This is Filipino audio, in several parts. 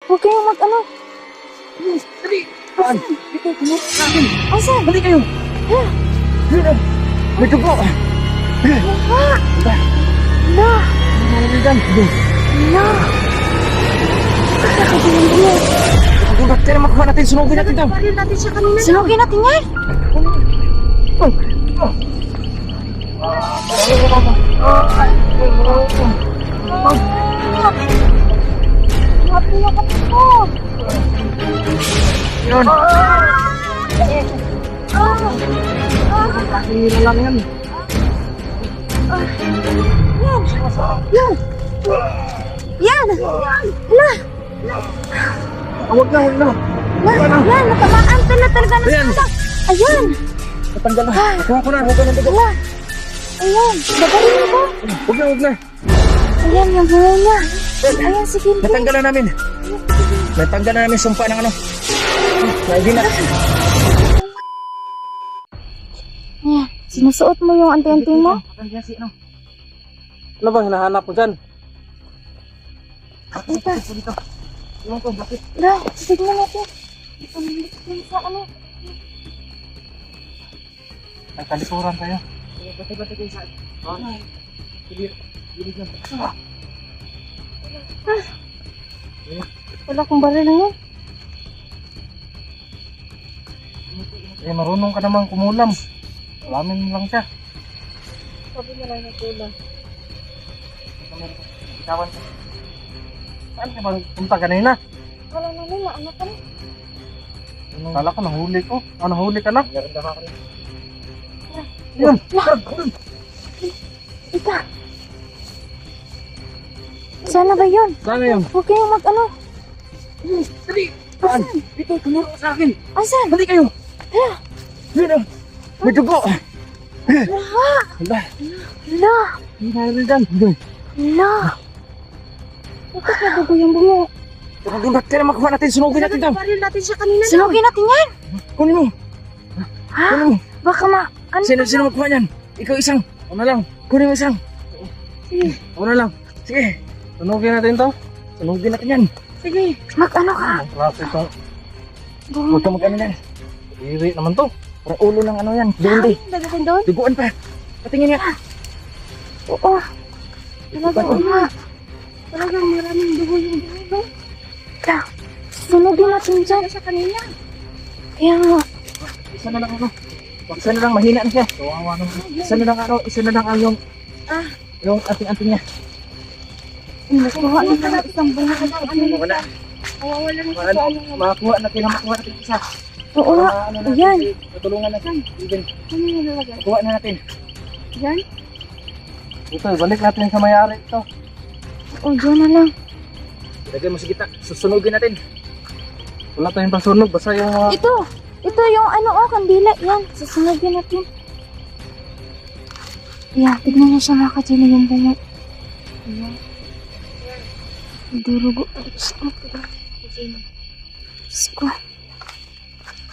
Huwag kayong mag-ano. Dali! Saan? Dito, tumulong sa akin! Asan? Balik kayo! Hala! Dito! May dugo! Hala! Aba! Hala! Nangyari dyan! Hala! Nakakatingin mo. Ang bakterya makuha natin, sunugin natin daw! Baril natin siya kanina. Sunugin natin yan. Napila ka po. Yun! Pakihila lang yan! Yan. Yan. Yan. Hala. Huwag na, huwag na! Yan. Natamaan ka na talaga ng Ayan. sala. Ayan. Natanggal na! Kuha ko na, huwag ka ng dugo! Hala. Ayan. Bagalin mo ba? Huwag na, huwag na! Ayan, yung bunga niya. Ayan, sige. Natanggal na namin! Natanggal na namin sumpa ng ano! Naigi na! Ayan. Sinusuot mo yung anti-anti mo? Ano bang hinahanap ko dyan? Ito. Dito. Ewan ko, bakit? Dah, tignan natin. Ito naman sa ano. Ay, kalikuran tayo. Bati-bati kayo sa... Sige, dyan. Wala kong baril na. Eh, marunong ka namang kumulam. Alamin lang siya. Sabi na lang nagkulang. Ikawan ka. Saan ka ba punta kanina? Wala na nila, ano ka na? Kala ko nahuli ko. Ah, nahuli ka na? Yun! Ika! Sana ba yun? Saan yun? Huwag kayong mag-ano. Dali! Saan? Dito, tumuro sa akin. Asan? Dali kayo! Hala! Dito! May dugo! Hala! Hala! Hala! Ang nangyari dyan. Hala! Bakit nadugo yung bungo? Huwag yung bakterya makuha natin. Sunugin natin daw. Baril natin siya kanina. Sunugin natin yan! Kunin mo. Ha? Kunin mo. Baka ano? Sino makuha niyan? Ikaw isang. Ako na lang. Kunin mo isang. Sige. Ako na lang. Sige. Sunugin natin to. Sunugin natin yan. Sige. Mag-ano ka? Ang klase ito. Bungo Huwag ka mag-ano yan. Iri naman to. Parang ulo ng ano yan. Hindi. Dagdagan doon? Duguan pa. Patingin nga. Oo. Talagang nga. Talagang maraming dugo yung dugo. Kaya, sunugin natin dyan. Sa kanina. Kaya nga. Isa na lang ano. Isa na lang mahina na siya. Isa na lang ano. Isa na lang ang yung yung ating-ating niya. Nakuha na pala isang bunga ka lang. Ano Wala. Nawawala na Ano, makakuha natin ang makuha natin isa. Oo nga. Ano natin, Ayan. Tutulungan natin. Even, Ano yung nalagay? makuha na natin. Yan? Ito, balik natin sa may-ari ito. O, dyan na lang. Ilagay mo sa gitna. Susunugin natin. Wala tayong pasunog. Basta yung mga... Ito. Ito yung ano, kandila. Yan. Susunogin natin. Yan. Tignan niyo siya mga kachili yung bunga. Ayan. Durugo. Stop. Sko.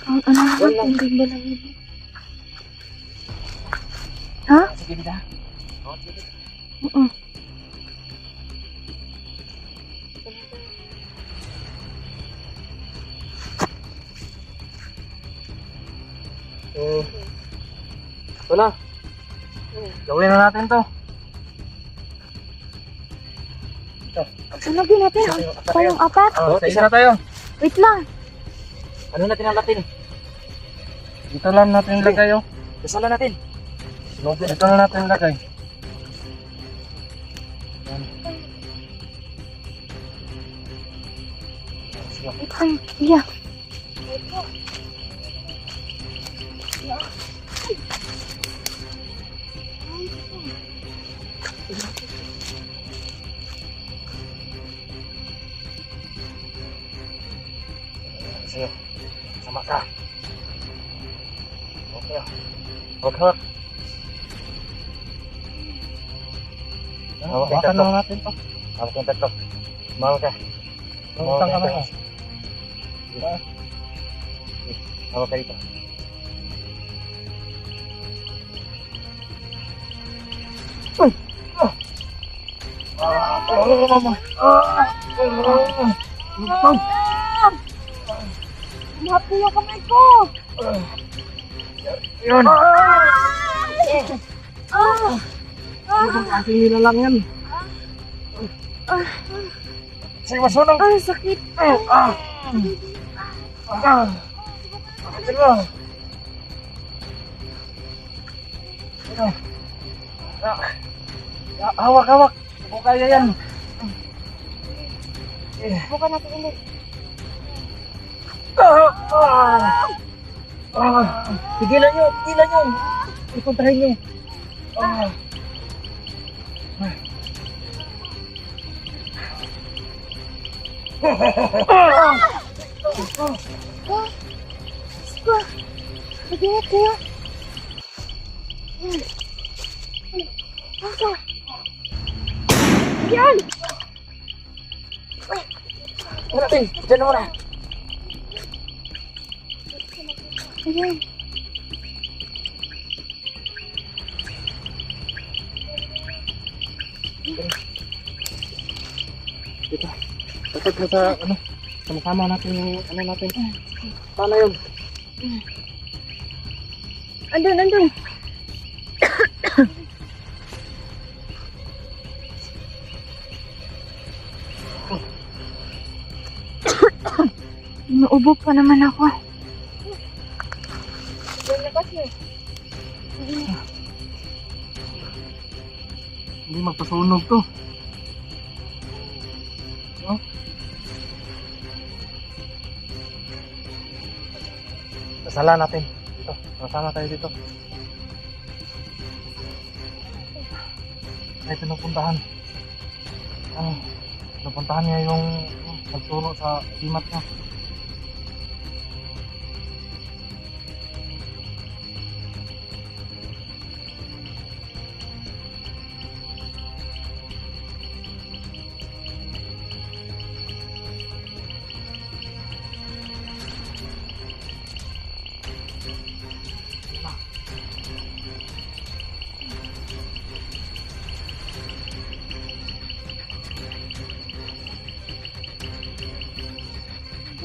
Ang ano naman. Ang ganda lang yun. Ha? Sige, bida. Oo. Ito na. Gawin na natin to. Sunogin natin. Tayong apat. Isa na tayo. Wait lang. Ano natin ang latin? Dito lang natin ilagay oh. Kasala natin. Dito lang natin ilagay. Wait lang. Yeah. Sige. Sama ka. Okay. Huwag hawak. Hawakan lang natin to. Hawak yung tatlo. Mahal ka. Mahal ka na. Hawak ka dito. Mahap ko yung kamay ko! Yun. Ah! Aking nila lang yan. Sige, masunog. Ang sakit! Sige. Hawak, hawak. Kung kaya yan. Bukan natin ulit. Pigilan nyo, pigilan nyo. Ipuntahin nyo. Mag-ingat kayo. Asa? Yan! Muna, Tin. Diyan na muna. Ayan. Dito. Dapat mo sa, sama-sama natin yung, natin. Paano yun? Andun, andun. Naubo pa naman ako. Yan na kasi. Hindi magpasunog to. No? Kasala natin. Dito. Kasama tayo dito. Ay, pinupuntahan. Pinupuntahan niya yung nagturo sa imat niya.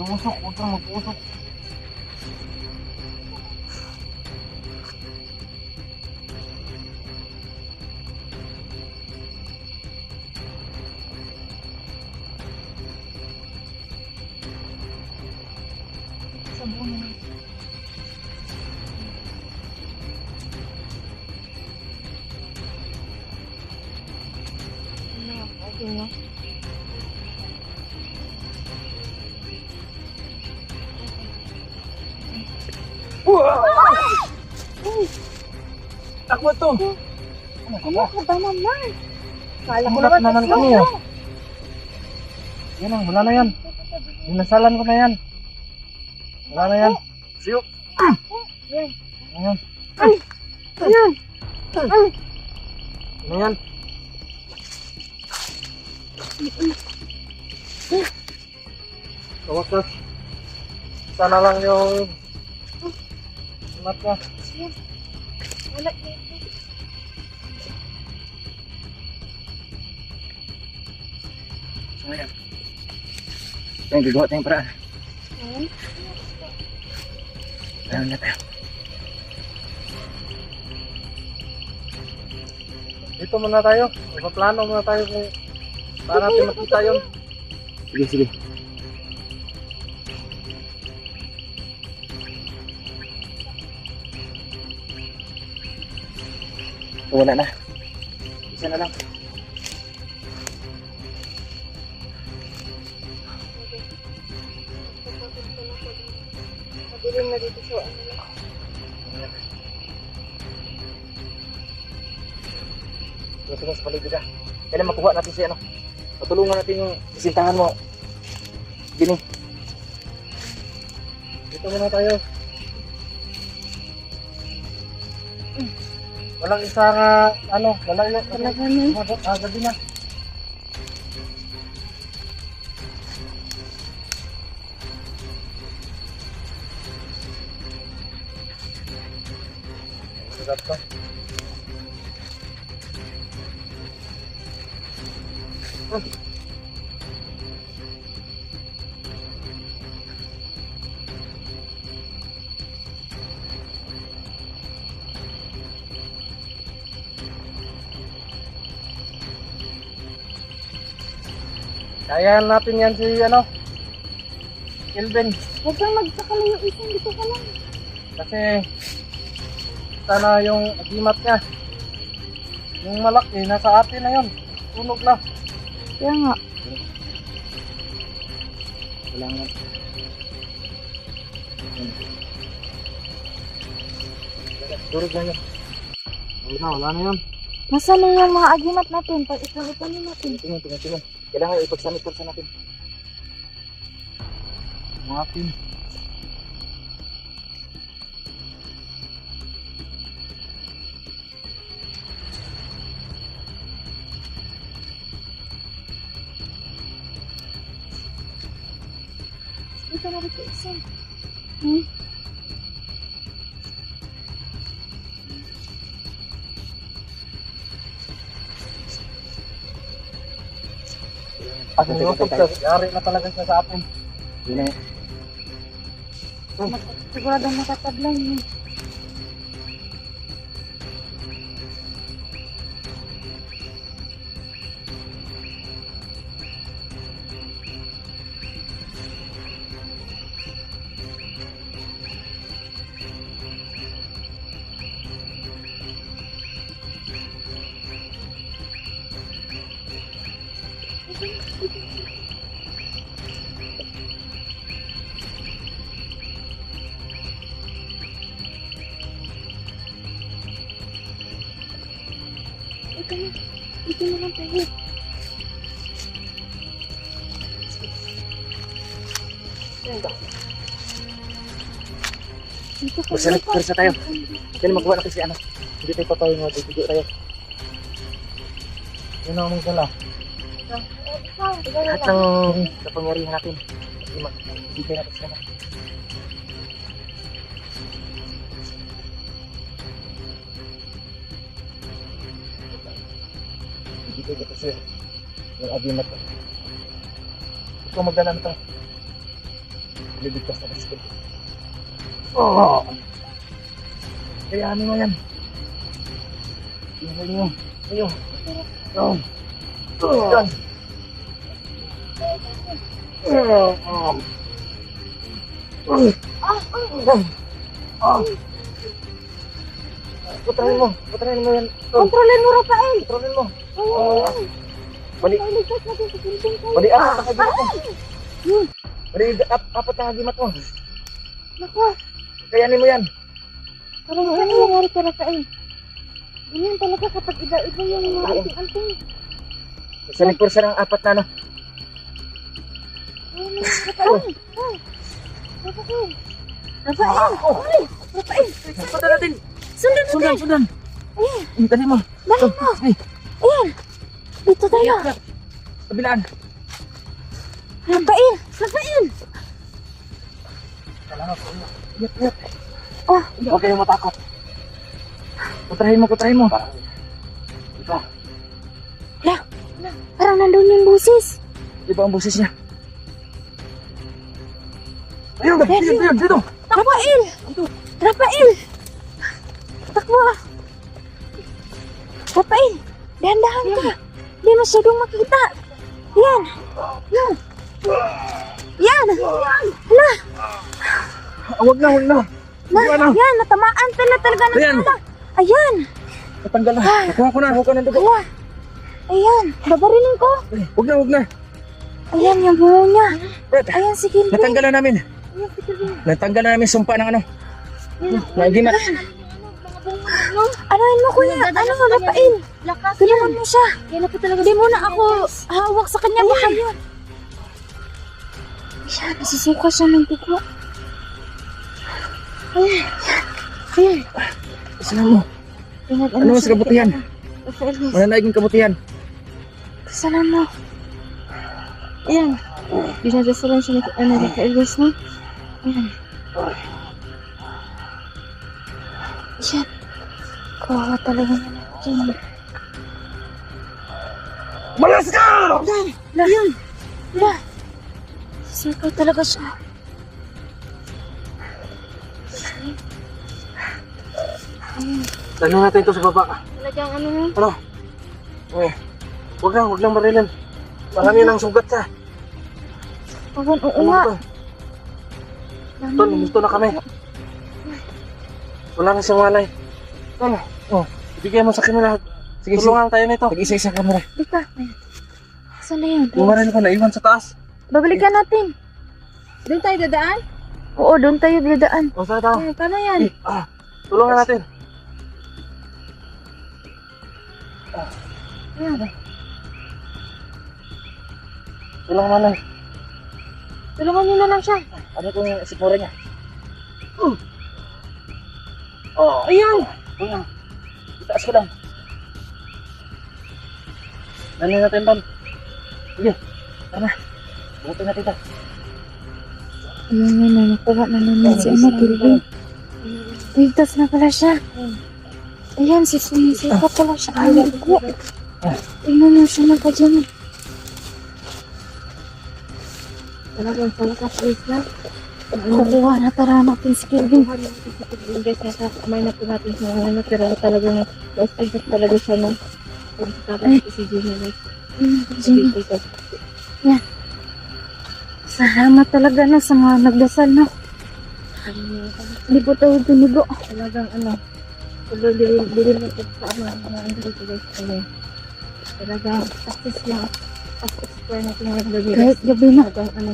Mag-usok, huwag kang mag-usok. Takbo to! Ano ka ba naman? Kala ko Naman naman kami ah. Yan ang, wala na yan. Dinasalan ko na yan. Wala na yan. Siyok! Yan. Ayan. Ayan. Ano yan? Kawakas. Sana lang yung mat niya. Wala. So yan. Ayan, gagawa tayong paraan. Ayan na tayo. Dito muna tayo. Ipaplano muna tayo kung saan natin makita yun. Sige, sige. Wala na. Isa na lang. Madilim na dito sa ano. Sige, sa paligid ah. Kailan makuha natin si ano. Matulungan natin yung isintahan mo. Gini. Dito muna tayo. Walang isa nga, ano, wala yun. Talaga na. Gabi na. Sarap to. Kaya natin yan si ano, Kelvin. Huwag kang magpakalayo isang dito ka lang. Kasi sana yung agimat niya. Yung malaki, nasa atin na yun. Tunog na. Kaya nga. Kailangan. Durog na yun. Wala na yun. Nasaan na yung mga agimat natin? Pag ikaw-ikaw natin. Tingnan. Kailangan ipagsanit-sanit natin. Mga atin. Dito na rin isa. Pag nilupog siya, yari na talaga siya sa atin. Yun na. Siguradong matatablan yun. Ito na lang tayo. Dito ka. Kursa tayo. Kaya magawa natin si ano. Hindi tayo papayong mga bibigyo tayo. Yun ang mga dala. Lahat ng kapangyarihan natin. Ibigay natin sila. Ibigay natin sila. Yung agimat ko. Ikaw magdala nito. Libigkas na kasi. Oh! Kayanin mo yan. Tingnan nyo. Ayun. Oh. Yan. Putrin mo yan. Kontrolin mo, Rafael. Putrin mo. Oo. Bali. Ligtas natin sa pinting tayo. Bali, apat na hagimat mo. Yun. Bali, apat na hagimat mo. Naku. Kayanin mo yan. Parang ano nangyari ka, Rafael? Ganyan talaga kapag iba-iba yung mga anting-anting. Saling kursa ng apat na ano. Rafael. Rafael. Rafael. Rafael. Rafael. Sundan natin. Sundan. Ayan. Dali mo. Dali mo. Ayan. Dito tayo. Kabilaan. Rafael. Rafael. Yap. Oh. Huwag kayong matakot. Putrahin mo. Ito. Parang nandun yung busis. Iba ang boses niya. Ayun, dito. Rafael. Rafael. Takbo. Rafael. Dahan-dahan ka. Hindi masyadong makita. Yan. Hala. Huwag na. Yan. Natamaan talaga ng Ayan. bala. Ayan. Natanggal na. Nakuha ko na ng dugo. Hala. Ayan. Babarilin ko. Huwag na. Ayan yung bungo niya. Brad, Ayan si Kilvin. natanggal na namin. Ayan si Kilvin. Natanggal na namin sumpa ng ano. Nagimat. Anoin mo kuya. Ano mo, Rafael? Tulungan mo siya. Hindi mo na ako hawak sa kanya. Baka yun. Ayan. Nasusuka siya ng dugo. Ayan. Saan mo? Ano mas kabutihan? Rafael, Mananaig ng kabutihan. kasalan mo. Ayan. Dinadasalan siya ni Rafael, guys, no? Ayan. Ayan. Kawawa talaga na natin. Malas ka! Ayan. Wala. Sisikaw talaga siya. Ayan. Tanong natin ito sa baba. Talagang ano na. Ano? Oh. Huwag lang marilin. Marami nang sugat ka. Kawan, oo nga. Tol, gusto na kami. Wala na siyang malay. Tol, ibigay mo sa akin lahat. Sige, tulungan tayo nito. Isa-isa camera. Dika. Saan na yun? Bumaril ko, naiwan sa taas. Babalikan natin. Doon tayo dadaan? Oo, doon tayo dadaan. O, saan tayo? Paano yan? Tulungan natin. Tulungan malay. Tulungan niyo na lang siya. Ano kung sikmura niya? Ayan! Tulungan. Itaas ko lang. Dali natin, Tol. Sige. Tara na. Buti natin ito. Ayan na, nakuha na namin si Ama Kilvin. Ligtas na pala siya. Ayan, sisika pala siya. Ay, ko. Tingnan mo siya nakadyan. Talagang salakas, please na. Kukuha na tara natin si Kilvin. Guys, nasa kamay na po natin sa mga anak. Pero talagang na-stress talaga siya no. Ay. Si Gina, guys. Jimmy, salamat talaga no sa mga nagdasal no. Hindi po tayo binigo. Talagang ano. Talagang bilin na po sa ama. Mga ano dito guys. Talagang success lang. Success po natin mga gabi. Kahit gabi na. Talagang ano.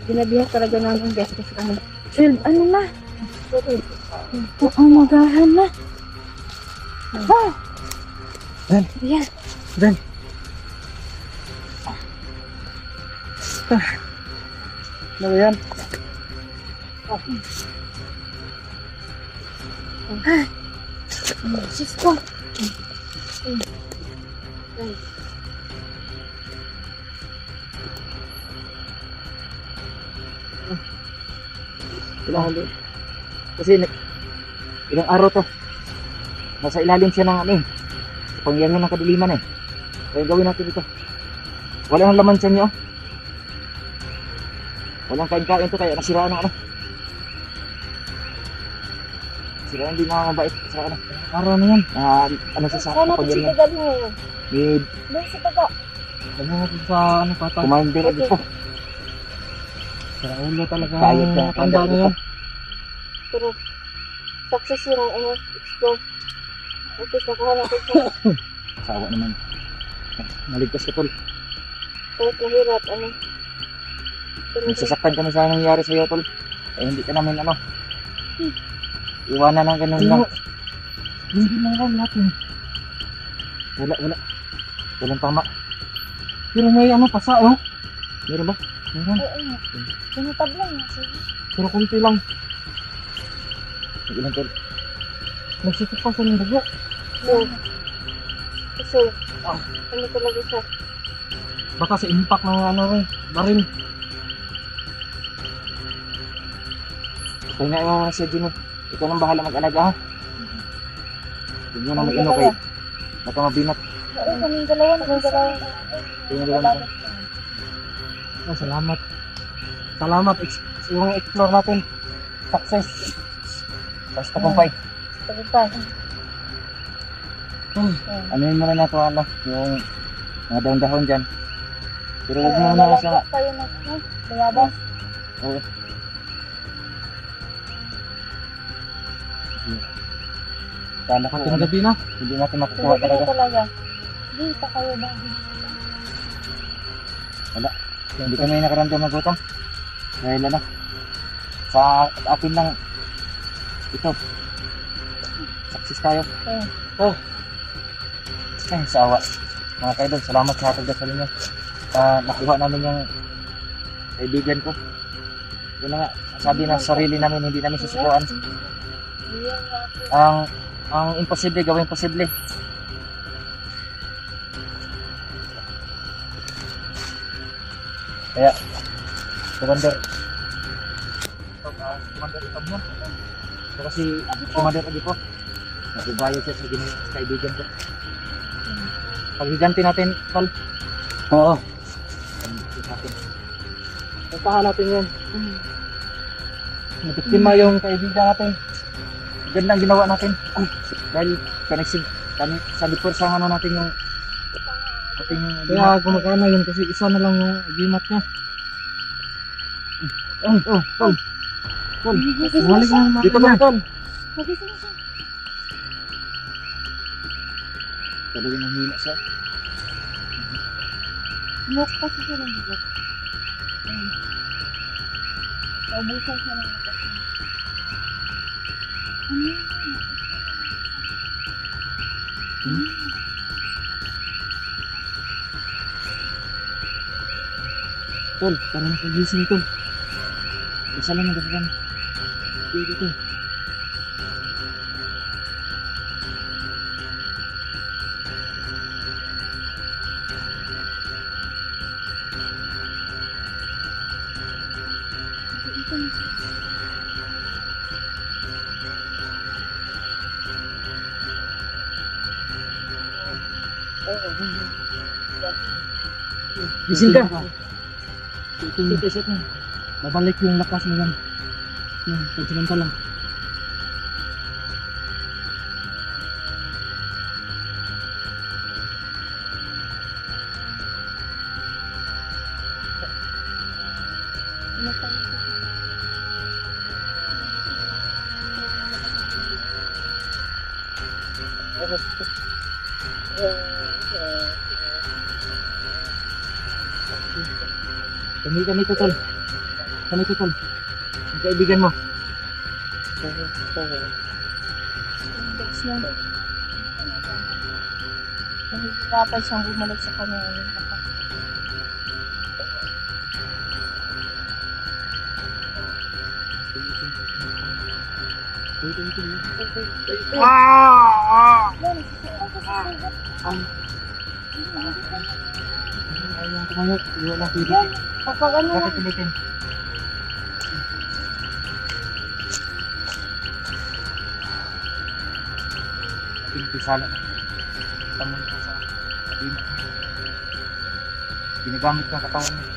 Binabiyak talaga namin guys. Kasi ano. 12 ano na. Oo, magahan na. Oh! Dan. Ayan. Dan. Ano ba yan? Sis ko. Ilang ulit. Kasi ilang araw to. Nasa ilalim siya ng ano eh. Pangyayari ng kadiliman eh. Kaya gawin natin ito. Wala nang laman siya niyo. Walang kain-kain to kaya nasiraan ng ano. Siraan din mga mabait. Siraan na. Araw na yan. Ano siya sa Sana po kapangyarihan. siya galing ngayon. Need. Doon sa baba. Ano natin sa ano patay. Commander dito. Sa ulo talaga. Kaya ang tanda na yan. Pero success yung ano. Explore. At least nakuha natin siya. Sawa naman. Naligtas ka tol. Kahit mahirap ano. Pero Nagsasaktan kami sa nangyayari sa iyo tol. Eh hindi ka namin ano. Iwanan ng ganun lang. Hindi na lang natin. Wala. Walang tama. Pero may ano pasa oh. Meron ba? Meron. oo nga. Tinitablang nga siya. Pero kunti lang. Ilan tol? Nagsitik pa sa ng dugo. So, kasi, ano talaga siya? Baka sa impact ng ano rin. Baril. Kaya nga iwanan siya Gino. Ikaw nang bahala mag-alaga ha. Huwag mo na mag-ino kay. Baka mabinat. Oo, kaming dalawa. Tingnan ko. Salamat. Salamat. Yung explore natin. Success. Basta kumpay. Tagumpay. Ano yun muna na to ano? Yung mga dahon-dahon dyan. Pero huwag mo na siya. Tayo na, bayabas. Oo. Kala ko kung gabi na. Hindi natin makukuha talaga. talaga. Hindi, pa kayo ba? Hindi kami nakaramdam ng gutom. Dahil ano, sa atin lang ito. Success tayo. Oh. Ay, sawa. Mga kaidol, salamat sa hatag dasal niyo. Nakuha namin yung kaibigan ko. Yun na nga, sabi ng sarili namin, hindi namin susukuan. Ang imposible, gawin posible. Kaya, Commander. Commander ito mo. Pero si Commander Adipo, nagbabayad siya sa kaibigan ko. Paghiganti natin, Tol. Oo. Puntahan natin yun. Nabiktima yung kaibigan natin. Gandang ginawa natin. Dahil kami sa lipor sa ano natin yung ating kaya gumagana yun kasi isa na lang yung agimat niya. Tol. Tol. Nagising Bumalik siya. na naman. Dito kami, Tol. Nagising siya. Talagang nanghila siya. Look kasi siya ng bigot. Naubusan siya ng bigot. Tol, parang nakagising, Tol. Isa lang ang dasagan. Pwede, Tol. Gising ka. Sit. Babalik yung lakas mo yan. Yung pagsinanta lang. Kami to, Tol. Kami to, Tol. Ang kaibigan mo. Index na. Nahihirapan siyang bumalik sa kanya. Ayaw tumayo. Iwa lang pwede. Kapag ano lang. Bakit ulitin? Pinagpisala na. Tamon ka sa... Ginagamit ng katawan mo.